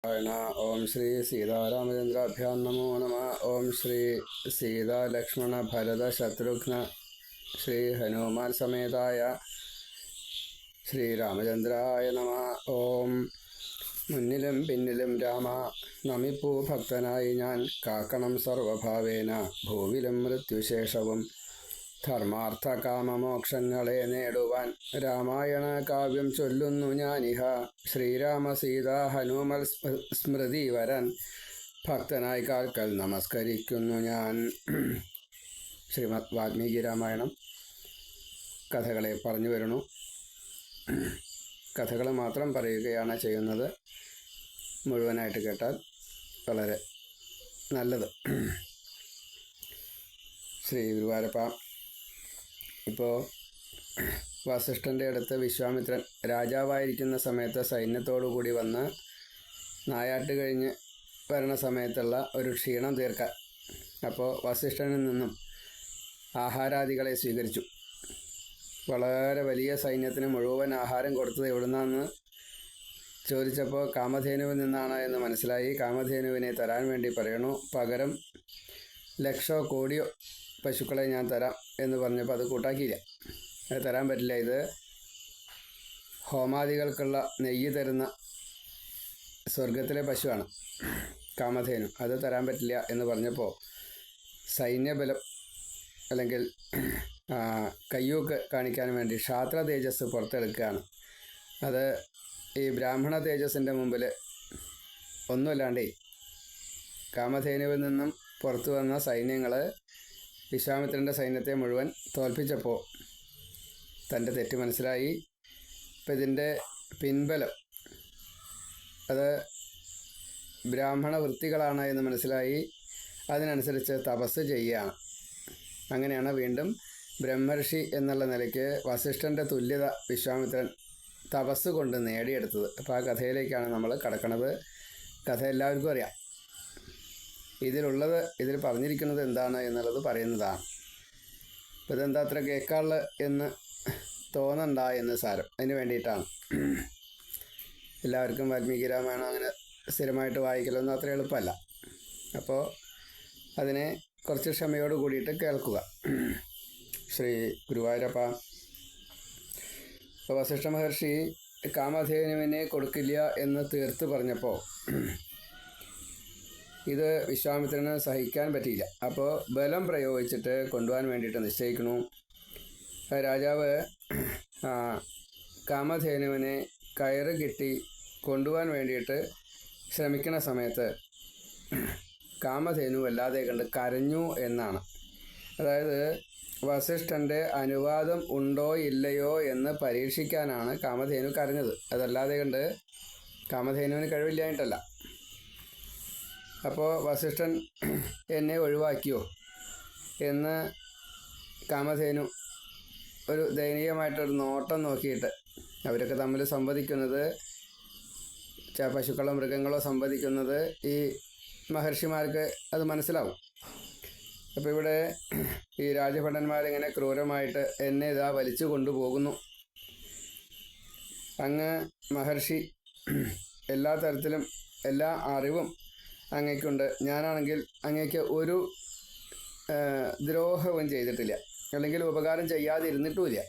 ഓം ശ്രീ സീതാരാമചന്ദ്രാഭ്യാം നമോ നമ. ഓം ശ്രീ സീതാ ലക്ഷ്മണ ഭരത ശത്രുഘ്ന ശ്രീ ഹനുമാൻ സമേതായ ശ്രീരാമചന്ദ്രായ നമ. ഓം മുന്നിലും പിന്നിലും രാമ നമിപ്പൂ ഭക്തനായി ഞാൻ, കാക്കണം സർവഭാവേന ഭൂവിലും മൃത്യുശേഷവും. ധർമാർത്ഥ കാമമോക്ഷങ്ങളെ നേടുവാൻ രാമായണ കാവ്യം ചൊല്ലുന്നു ഞാനിഹ. ശ്രീരാമ സീതാ ഹനുമൽ സ്മൃതി വരൻ ഭക്തനായി കാൽക്കൽ നമസ്കരിക്കുന്നു ഞാൻ. ശ്രീമദ് വാൽമീകി രാമായണം കഥകളെ പറഞ്ഞു വരുന്നു. കഥകൾ മാത്രം പറയുകയാണ് ചെയ്യുന്നത്. മുഴുവനായിട്ട് കേട്ടാൽ വളരെ നല്ലത്. ശ്രീ ഗുരുവായൂരപ്പ, ഇപ്പോൾ വസിഷ്ഠൻ്റെ അടുത്ത് വിശ്വാമിത്രൻ രാജാവായിരിക്കുന്ന സമയത്ത് സൈന്യത്തോടു കൂടി വന്ന് നായാട്ട് കഴിഞ്ഞ് വരണ സമയത്തുള്ള ഒരു ക്ഷീണം തീർക്കാൻ അപ്പോൾ വസിഷ്ഠനിൽ നിന്നും ആഹാരാദികളെ സ്വീകരിച്ചു. വളരെ വലിയ സൈന്യത്തിന് മുഴുവൻ ആഹാരം കൊടുത്തത് എവിടുന്നാന്ന് ചോദിച്ചപ്പോൾ കാമധേനുവിൽ നിന്നാണ് എന്ന് മനസ്സിലായി. കാമധേനുവിനെ തരാൻ വേണ്ടി പറയണു. പകരം ലക്ഷോ കോടിയോ പശുക്കളെ ഞാൻ തരാം എന്ന് പറഞ്ഞപ്പോൾ അത് കൂട്ടാക്കിയില്ല. അത് തരാൻ പറ്റില്ല, ഇത് ഹോമാദികൾക്കുള്ള നെയ്യ് തരുന്ന സ്വർഗത്തിലെ പശുവാണ് കാമധേനു, അത് തരാൻ പറ്റില്ല എന്ന് പറഞ്ഞപ്പോൾ സൈന്യബലം അല്ലെങ്കിൽ കയ്യൂക്ക് കാണിക്കാൻ വേണ്ടി ക്ഷാത്ര തേജസ് പുറത്തെടുക്കുകയാണ്. അത് ഈ ബ്രാഹ്മണ തേജസ്സിൻ്റെ മുമ്പിൽ ഒന്നുമല്ലാണ്ടേ കാമധേനുവിൽ നിന്നും പുറത്തു വന്ന സൈന്യങ്ങൾ വിശ്വാമിത്രൻ്റെ സൈന്യത്തെ മുഴുവൻ തോൽപ്പിച്ചപ്പോൾ തൻ്റെ തെറ്റ് മനസ്സിലായി. ഇപ്പം ഇതിൻ്റെ പിൻബലം അത് ബ്രാഹ്മണ വൃത്തികളാണ് എന്ന് മനസ്സിലായി. അതിനനുസരിച്ച് തപസ് ചെയ്യുകയാണ്. അങ്ങനെയാണ് വീണ്ടും ബ്രഹ്മർഷി എന്നുള്ള നിലയ്ക്ക് വസിഷ്ഠൻ്റെ തുല്യത വിശ്വാമിത്രൻ തപസ് കൊണ്ട് നേടിയെടുത്തത്. അപ്പോൾ ആ കഥയിലേക്കാണ് നമ്മൾ കടക്കുന്നത്. കഥ എല്ലാവർക്കും അറിയാം. ഇതിൽ പറഞ്ഞിരിക്കുന്നത് എന്താണ് എന്നുള്ളത് പറയുന്നതാണ്. അപ്പോൾ ഇതെന്താ അത്ര കേൾക്കാനുള്ള എന്ന് തോന്നണ്ട എന്ന് സാരം. അതിന് വേണ്ടിയിട്ടാണ്. എല്ലാവർക്കും വാൽമീകി രാമായണം അങ്ങനെ സ്ഥിരമായിട്ട് വായിക്കലൊന്നും അത്ര എളുപ്പമല്ല. അപ്പോൾ അതിനെ കുറച്ച് ക്ഷമയോട് കൂടിയിട്ട് കേൾക്കുക. ശ്രീ ഗുരുവായൂരപ്പ, അപ്പോൾ വസിഷ്ഠ മഹർഷി കാമധേനുവിനെ കൊടുക്കില്ല എന്ന് തീർത്ത് പറഞ്ഞപ്പോൾ ഇത് വിശ്വാമിത്രന് സഹിക്കാൻ പറ്റിയില്ല. അപ്പോൾ ബലം പ്രയോഗിച്ചിട്ട് കൊണ്ടുപോകാൻ വേണ്ടിയിട്ട് നിശ്ചയിക്കണു. രാജാവ് കാമധേനുവിനെ കയറ് കെട്ടി കൊണ്ടുപോകാൻ വേണ്ടിയിട്ട് ശ്രമിക്കുന്ന സമയത്ത് കാമധേനു വല്ലാതെ കണ്ട് കരഞ്ഞു എന്നാണ്. അതായത് വസിഷ്ഠൻ്റെ അനുവാദം ഉണ്ടോ ഇല്ലയോ എന്ന് പരീക്ഷിക്കാനാണ് കാമധേനു കരഞ്ഞത്. അതല്ലാതെ കണ്ട് കാമധേനുവിന് കഴിവില്ലായിട്ടല്ല. അപ്പോൾ വസിഷ്ഠൻ എന്നെ ഒഴിവാക്കിയോ എന്ന് കാമധേനു ഒരു ദയനീയമായിട്ടൊരു നോട്ടം നോക്കിയിട്ട്, അവരൊക്കെ തമ്മിൽ സംവദിക്കുന്നത്, പശുക്കളോ മൃഗങ്ങളോ സംവദിക്കുന്നത് ഈ മഹർഷിമാർക്ക് അത് മനസ്സിലാവും. അപ്പോൾ ഇവിടെ ഈ രാജഭടന്മാരിങ്ങനെ ക്രൂരമായിട്ട് എന്നെ ഇതാ വലിച്ചു കൊണ്ടുപോകുന്നു. അങ്ങ് മഹർഷി എല്ലാ തരത്തിലും എല്ലാ അറിവും അങ്ങയ്ക്കുണ്ട്. ഞാനാണെങ്കിൽ അങ്ങയ്ക്ക് ഒരു ദ്രോഹവും ചെയ്തിട്ടില്ല, അല്ലെങ്കിൽ ഉപകാരം ചെയ്യാതിരുന്നിട്ടുമില്ല.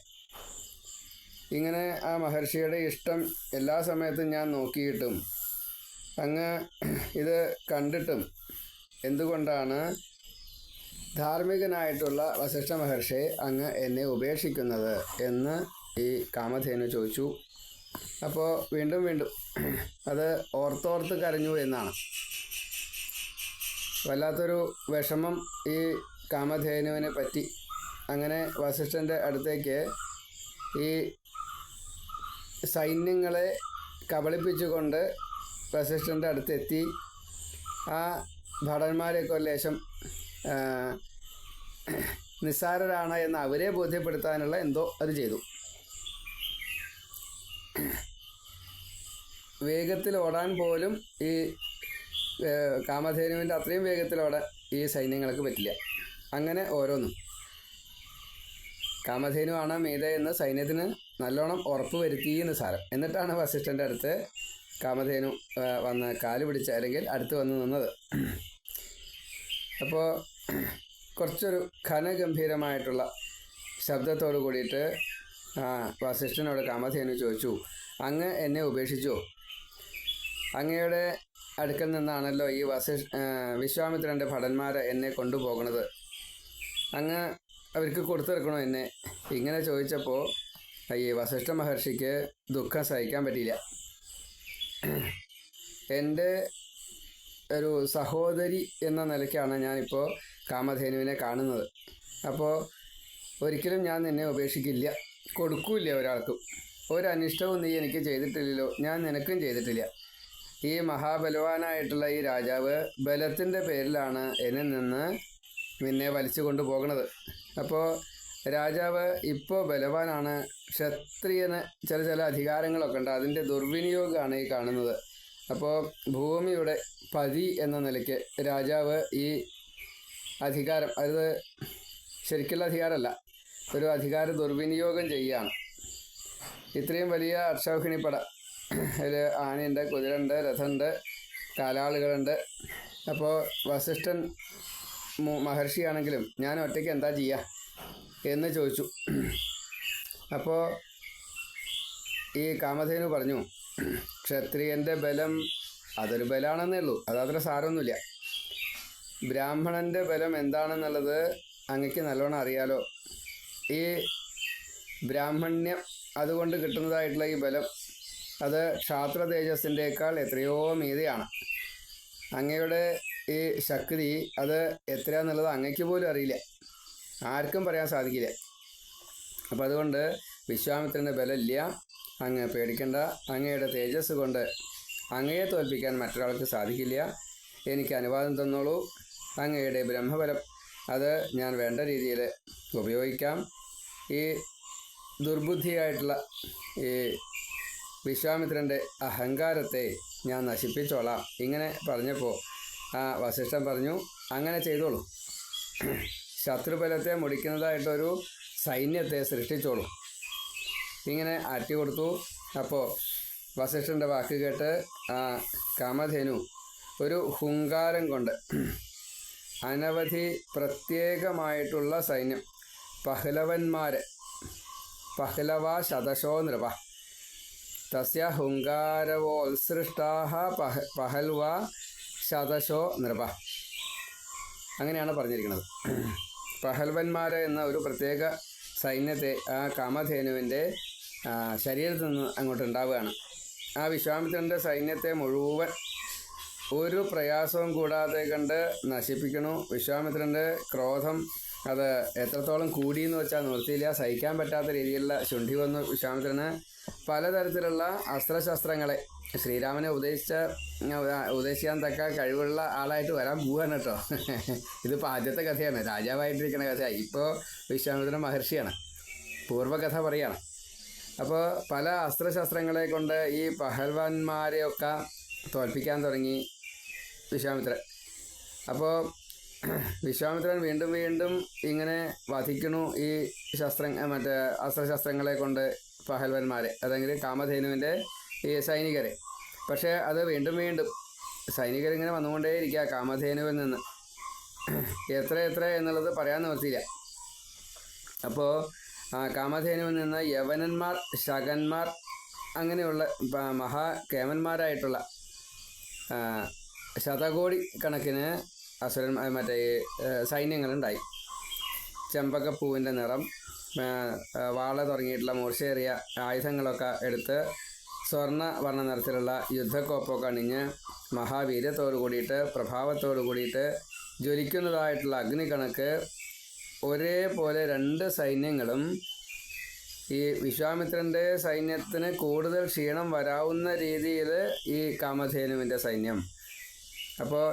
ഇങ്ങനെ ആ മഹർഷിയുടെ ഇഷ്ടം എല്ലാ സമയത്തും ഞാൻ നോക്കിയിട്ടും അങ്ങ് ഇത് കണ്ടിട്ടും എന്തുകൊണ്ടാണ് ധാർമ്മികനായിട്ടുള്ള വസിഷ്ഠ മഹർഷിയെ അങ്ങ് എന്നെ ഉപേക്ഷിക്കുന്നത് എന്ന് ഈ കാമധേനു ചോദിച്ചു. അപ്പോൾ വീണ്ടും വീണ്ടും അത് ഓർത്തോർത്ത് കരഞ്ഞു എന്നാണ്. വല്ലാത്തൊരു വിഷമം ഈ കാമധേനുവിനെ പറ്റി. അങ്ങനെ വസിഷ്ഠൻ്റെ അടുത്തേക്ക് ഈ സൈന്യങ്ങളെ കബളിപ്പിച്ചുകൊണ്ട് വസിഷ്ഠൻ്റെ അടുത്തെത്തി ആ ഭടന്മാരെയൊക്കെ ലേശം നിസ്സാരരാണ് എന്ന് അവരെ ബോധ്യപ്പെടുത്താനുള്ള എന്തോ അത് ചെയ്തു. വേഗത്തിൽ ഓടാൻ പോലും ഈ കാമധേനുവിൻ്റെ അത്രയും വേഗത്തിൽ ഓടാൻ ഈ സൈന്യങ്ങൾക്ക് പറ്റില്ല. അങ്ങനെ ഓരോന്നും കാമധേനുവാണ് മീതെ എന്ന് സൈന്യത്തിന് നല്ലോണം ഉറപ്പ് വരുത്തിയെന്ന് സാരം. എന്നിട്ടാണ് വസിഷ്ഠൻ്റെ അടുത്ത് കാമധേനു വന്ന് കാല് പിടിച്ച് അല്ലെങ്കിൽ അടുത്ത് വന്ന് നിന്നത്. അപ്പോൾ കുറച്ചൊരു ഘനഗംഭീരമായിട്ടുള്ള ശബ്ദത്തോട് കൂടിയിട്ട് വസിഷ്ഠനോട് കാമധേനു ചോദിച്ചു, അങ്ങ് എന്നെ ഉപേക്ഷിച്ചുവോ? അങ്ങയുടെ അടുക്കൽ നിന്നാണല്ലോ ഈ വിശ്വാമിത്രൻ്റെ ഭടന്മാർ എന്നെ കൊണ്ടുപോകുന്നത്. അങ്ങ് അവർക്ക് കൊടുത്തിറക്കണോ എന്നെ? ഇങ്ങനെ ചോദിച്ചപ്പോൾ ഈ വസിഷ്ഠ മഹർഷിക്ക് ദുഃഖം സഹിക്കാൻ പറ്റിയില്ല. എൻ്റെ ഒരു സഹോദരി എന്ന നിലയ്ക്കാണ് ഞാനിപ്പോൾ കാമധേനുവിനെ കാണുന്നത്. അപ്പോൾ ഒരിക്കലും ഞാൻ നിന്നെ ഉപേക്ഷിക്കില്ല, കൊടുക്കൂല്ല ഒരാൾക്കും. ഒരനിഷ്ടവും നീ എനിക്ക് ചെയ്തിട്ടില്ലല്ലോ, ഞാൻ നിനക്കും ചെയ്തിട്ടില്ല. ഈ മഹാബലവാനായിട്ടുള്ള ഈ രാജാവ് ബലത്തിൻ്റെ പേരിലാണ് എന്നിൽ നിന്ന് നിന്നെ വലിച്ചു കൊണ്ടുപോകുന്നത്. അപ്പോൾ രാജാവ് ഇപ്പോൾ ബലവാനാണ്, ക്ഷത്രിയന് ചില അധികാരങ്ങളൊക്കെ ഉണ്ട്, അതിൻ്റെ ദുർവിനിയോഗമാണ് ഈ കാണുന്നത്. അപ്പോൾ ഭൂമിയുടെ പതി എന്ന നിലയ്ക്ക് രാജാവ് ഈ അധികാരം, അത് ശരിക്കുള്ള അധികാരമല്ല, ഒരു അധികാര ദുർവിനിയോഗം ചെയ്യുകയാണ്. ഇത്രയും വലിയ അക്ഷൗഹിണിപ്പട, അതിൽ ആനയുണ്ട്, കുതിരയുണ്ട്, രഥമുണ്ട്, കാലാളുകളുണ്ട്. അപ്പോൾ വസിഷ്ഠൻ മഹർഷിയാണെങ്കിലും ഞാൻ ഒറ്റയ്ക്ക് എന്താ ചെയ്യുക എന്ന് ചോദിച്ചു. അപ്പോൾ ഈ കാമധേനു പറഞ്ഞു, ക്ഷത്രിയൻ്റെ ബലം അതൊരു ബലമാണെന്നേ ഉള്ളൂ, അതത്ര സാരമൊന്നുമില്ല. ബ്രാഹ്മണൻ്റെ ബലം എന്താണെന്നുള്ളത് അങ്ങക്ക് നല്ലോണം അറിയാലോ. ഈ ബ്രാഹ്മണ്യം അതുകൊണ്ട് കിട്ടുന്നതായിട്ടുള്ള ഈ ബലം, അത് ക്ഷാത്ര തേജസ്സിൻ്റെക്കാൾ എത്രയോ മീതെയാണ്. അങ്ങയുടെ ഈ ശക്തി അത് എത്രയാണെന്നുള്ളത് അങ്ങയ്ക്ക് പോലും അറിയില്ല, ആർക്കും പറയാൻ സാധിക്കില്ല. അപ്പം അതുകൊണ്ട് വിശ്വാമിത്രൻ്റെ ബലമില്ല, അങ്ങ് പേടിക്കണ്ട. അങ്ങയുടെ തേജസ് കൊണ്ട് അങ്ങയെ തോൽപ്പിക്കാൻ മറ്റൊരാൾക്ക് സാധിക്കില്ല. എനിക്ക് അനുവാദം തന്നോളൂ. അങ്ങയുടെ ബ്രഹ്മബലം അത് ഞാൻ വേണ്ട രീതിയിൽ ഉപയോഗിക്കാം. ഈ ദുർബുദ്ധിയായിട്ടുള്ള ഈ വിശ്വാമിത്രൻ്റെ അഹങ്കാരത്തെ ഞാൻ നശിപ്പിച്ചോളാം. ഇങ്ങനെ പറഞ്ഞപ്പോൾ വസിഷ്ഠൻ പറഞ്ഞു, അങ്ങനെ ചെയ്തോളൂ. ശത്രുബലത്തെ മുടിക്കുന്നതായിട്ടൊരു സൈന്യത്തെ സൃഷ്ടിച്ചോളൂ. ഇങ്ങനെ ആറ്റി കൊടുത്തു. അപ്പോൾ വസിഷ്ഠൻ്റെ വാക്ക് കേട്ട് കാമധേനു ഒരു ഹുങ്കാരം കൊണ്ട് അനവധി പ്രത്യേകമായിട്ടുള്ള സൈന്യം, പഹ്ലവ ശതശോ നൃപ തസ്യ ഹുങ്കാരവോത്സൃഷ്ടാഹ പഹൽവ ശതശോ നൃപ, അങ്ങനെയാണ് പറഞ്ഞിരിക്കുന്നത്. പഹൽവന്മാർ എന്ന ഒരു പ്രത്യേക സൈന്യത്തെ ആ കാമധേനുവിൻ്റെ ശരീരത്തിൽ നിന്ന് അങ്ങോട്ട് ഉണ്ടാവുകയാണ്. ആ വിശ്വാമിത്രൻ്റെ സൈന്യത്തെ മുഴുവൻ ഒരു പ്രയാസവും കൂടാതെ കണ്ട് നശിപ്പിക്കണു. വിശ്വാമിത്രൻ്റെ ക്രോധം അത് എത്രത്തോളം കൂടിയെന്ന് വെച്ചാൽ നിർത്തിയില്ല. സഹിക്കാൻ പറ്റാത്ത രീതിയിലുള്ള ശുണ്ഠി വന്നു വിശ്വാമിത്രന്. പലതരത്തിലുള്ള അസ്ത്രശസ്ത്രങ്ങളെ ശ്രീരാമനെ ഉപദേശിക്കാൻ തക്ക കഴിവുള്ള ആളായിട്ട് വരാൻ പോവാണ് കേട്ടോ. ഇതിപ്പോൾ ആദ്യത്തെ കഥയാണ്, രാജാവായിട്ടിരിക്കുന്ന കഥയാണ്. ഇപ്പോൾ വിശ്വാമിത്രൻ മഹർഷിയാണ്, പൂർവ്വകഥ പറയുകയാണ്. അപ്പോൾ പല അസ്ത്രശസ്ത്രങ്ങളെ കൊണ്ട് ഈ പഹൽവാന്മാരെയൊക്കെ തോൽപ്പിക്കാൻ തുടങ്ങി വിശ്വാമിത്രൻ. അപ്പോൾ വിശ്വാമിത്രൻ വീണ്ടും വീണ്ടും ഇങ്ങനെ വധിക്കണു ഈ അസ്ത്രശസ്ത്രങ്ങളെ കൊണ്ട് പഹൽവന്മാരെ, അതെങ്കിലും കാമധേനുവിൻ്റെ ഈ സൈനികരെ. പക്ഷേ അത് വീണ്ടും വീണ്ടും സൈനികരിങ്ങനെ വന്നുകൊണ്ടേയിരിക്കുക കാമധേനുവിൽ നിന്ന്. എത്ര എന്നുള്ളത് പറയാൻ നിവർത്തിയില്ല. അപ്പോൾ കാമധേനുവിൽ നിന്ന് യവനന്മാർ, ശകന്മാർ, അങ്ങനെയുള്ള മഹാകേമന്മാരായിട്ടുള്ള ശതകോടി കണക്കിന് സൈന്യങ്ങളുണ്ടായി. ചെമ്പകപ്പൂവിൻ്റെ നിറം, വാള തുടങ്ങിയിട്ടുള്ള മൂർച്ചയേറിയ ആയുധങ്ങളൊക്കെ എടുത്ത് സ്വർണ്ണ വർണ്ണ നിറത്തിലുള്ള യുദ്ധക്കോപ്പൊക്കെ അണിഞ്ഞ് മഹാവീര്യത്തോടു കൂടിയിട്ട്, പ്രഭാവത്തോടു കൂടിയിട്ട് ജ്വലിക്കുന്നതായിട്ടുള്ള അഗ്നികണക്ക് ഒരേപോലെ രണ്ട് സൈന്യങ്ങളും ഈ വിശ്വാമിത്രൻ്റെ സൈന്യത്തിന് കൂടുതൽ ക്ഷീണം വരാവുന്ന രീതിയിൽ ഈ കാമധേനുവിൻ്റെ സൈന്യം. അപ്പോൾ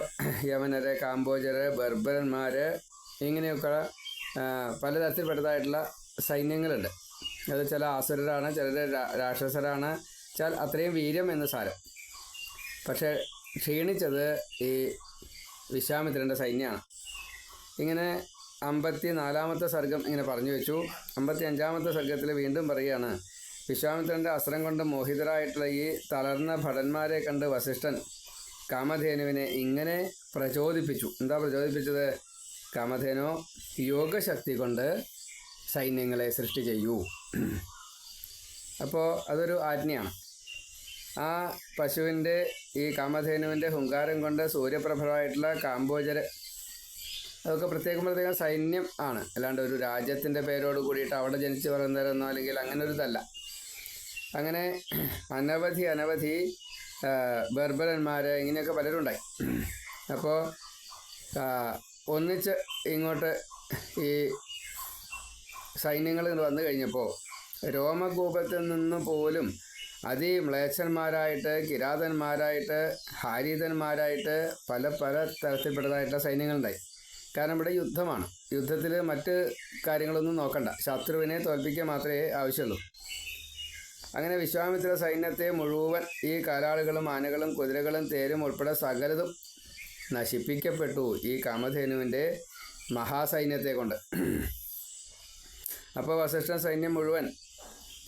യമനര്, കാംബോജര്, ബർബരന്മാർ, ഇങ്ങനെയൊക്കെ പലതരത്തിൽപ്പെട്ടതായിട്ടുള്ള സൈന്യങ്ങളുണ്ട്. അത് ചില ആസുരരാണ്, ചിലർ രാക്ഷസരാണ്, അത്രയും വീര്യം എന്ന് സാരം. പക്ഷേ ക്ഷീണിച്ചത് ഈ വിശ്വാമിത്രൻ്റെ സൈന്യമാണ്. ഇങ്ങനെ 54-ാമത്തെ സർഗം ഇങ്ങനെ പറഞ്ഞു വെച്ചു. 55-ാമത്തെ സർഗത്തിൽ വീണ്ടും പറയുകയാണ്, വിശ്വാമിത്രൻ്റെ അസ്ത്രം കൊണ്ട് മോഹിതരായിട്ടുള്ള ഈ തളർന്ന ഭടന്മാരെ കണ്ട് വസിഷ്ഠൻ കാമധേനുവിനെ ഇങ്ങനെ പ്രചോദിപ്പിച്ചു. എന്താ പ്രചോദിപ്പിച്ചത്? കാമധേനോ, യോഗശക്തി കൊണ്ട് സൈന്യങ്ങളെ സൃഷ്ടി ചെയ്യൂ. അപ്പോൾ അതൊരു ആജ്ഞയാണ്. ആ പശുവിൻ്റെ ഈ കാമധേനുവിൻ്റെ ഹുങ്കാരം കൊണ്ട് സൂര്യപ്രഭരായിട്ടുള്ള കാമ്പോജര്, അതൊക്കെ പ്രത്യേകം സൈന്യം ആണ്. അല്ലാണ്ട് ഒരു രാജ്യത്തിൻ്റെ പേരോട് കൂടിയിട്ട് അവിടെ ജനിച്ച് വളർന്നവരെന്നോ അല്ലെങ്കിൽ അങ്ങനെ ഒരു ഇതല്ല. അങ്ങനെ അനവധി ബർബരന്മാർ ഇങ്ങനെയൊക്കെ പലരുണ്ടായി. അപ്പോൾ ഒന്നിച്ച് ഇങ്ങോട്ട് ഈ സൈന്യങ്ങൾ വന്നു കഴിഞ്ഞപ്പോൾ രോമകൂപത്തിൽ നിന്ന് പോലും അതിമ്ലേച്ഛന്മാരായിട്ട്, കിരാതന്മാരായിട്ട്, ഹാരിതന്മാരായിട്ട് പല തരത്തിൽപ്പെട്ടതായിട്ടുള്ള സൈന്യങ്ങളുണ്ടായി. കാരണം ഇവിടെ യുദ്ധമാണ്. യുദ്ധത്തിൽ മറ്റ് കാര്യങ്ങളൊന്നും നോക്കണ്ട, ശത്രുവിനെ തോൽപ്പിക്കുക മാത്രമേ ആവശ്യമുള്ളൂ. അങ്ങനെ വിശ്വാമിത്ര സൈന്യത്തെ മുഴുവൻ ഈ കാലാളുകളും ആനകളും കുതിരകളും തേരും ഉൾപ്പെടെ സകലതും നശിപ്പിക്കപ്പെട്ടു ഈ കാമധേനുവിൻ്റെ മഹാസൈന്യത്തെ കൊണ്ട്. അപ്പോൾ വസിഷ്ഠൻ സൈന്യം മുഴുവൻ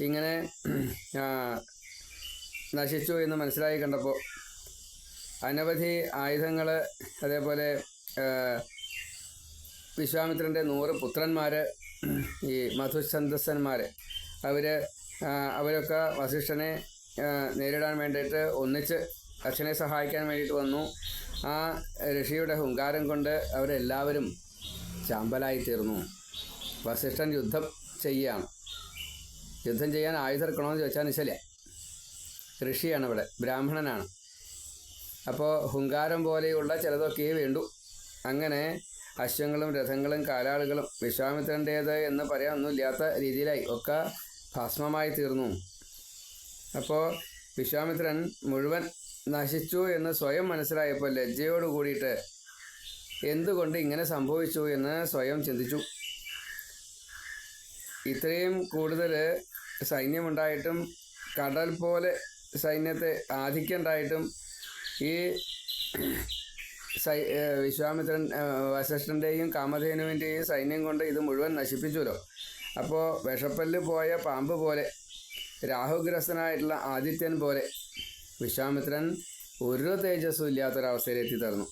ഇങ്ങനെ നശിച്ചു എന്ന് മനസ്സിലായി കണ്ടപ്പോൾ അനവധി ആയുധങ്ങൾ, അതേപോലെ വിശ്വാമിത്രൻ്റെ 100 പുത്രന്മാർ, ഈ മധുഛന്ദസ്സന്മാർ, അവരൊക്കെ വസിഷ്ഠനെ നേരിടാൻ വേണ്ടിയിട്ട് ഒന്നിച്ച് അച്ഛനെ സഹായിക്കാൻ വേണ്ടിയിട്ട് വന്നു. ആ ഋഷിയുടെ ഹുങ്കാരം കൊണ്ട് അവരെല്ലാവരും ചാമ്പലായി തീർന്നു. വസിഷ്ഠൻ യുദ്ധം ചെയ്യുകയാണ്. യുദ്ധം ചെയ്യാൻ ആയുധം എടുക്കണമെന്ന് ചോദിച്ചാൽ നിശ്ചല. ഋഷിയാണ് ഇവിടെ, ബ്രാഹ്മണനാണ്. അപ്പോൾ ഹുങ്കാരം പോലെയുള്ള ചിലതൊക്കെ വേണ്ടു. അങ്ങനെ അശ്വങ്ങളും രഥങ്ങളും കാലാളുകളും വിശ്വാമിത്രൻ്റേത് എന്ന് പറയാനൊന്നുമില്ലാത്ത രീതിയിലായി ഒക്കെ ഭസ്മമായി തീർന്നു. അപ്പോൾ വിശ്വാമിത്രൻ മുഴുവൻ നശിച്ചു എന്ന് സ്വയം മനസ്സിലായപ്പോൾ ലജ്ജയോട് കൂടിയിട്ട് എന്തുകൊണ്ട് ഇങ്ങനെ സംഭവിച്ചു എന്ന് സ്വയം ചിന്തിച്ചു. ഇത്രയും കൂടുതൽ സൈന്യമുണ്ടായിട്ടും, കടൽ പോലെ സൈന്യത്തെ ആധിക്യമുണ്ടായിട്ടും ഈ വിശ്വാമിത്രൻ വസിഷ്ഠൻ്റെയും കാമധേനുവിൻ്റെയും സൈന്യം കൊണ്ട് ഇത് മുഴുവൻ നശിപ്പിച്ചുല്ലോ. അപ്പോൾ വിഷപ്പല്ല് പോയ പാമ്പ് പോലെ, രാഹുഗ്രസ്തനായിട്ടുള്ള ആദിത്യൻ പോലെ വിശ്വാമിത്രൻ ഒരു തേജസ്സും ഇല്ലാത്തൊരവസ്ഥയിലെത്തി തീർന്നു.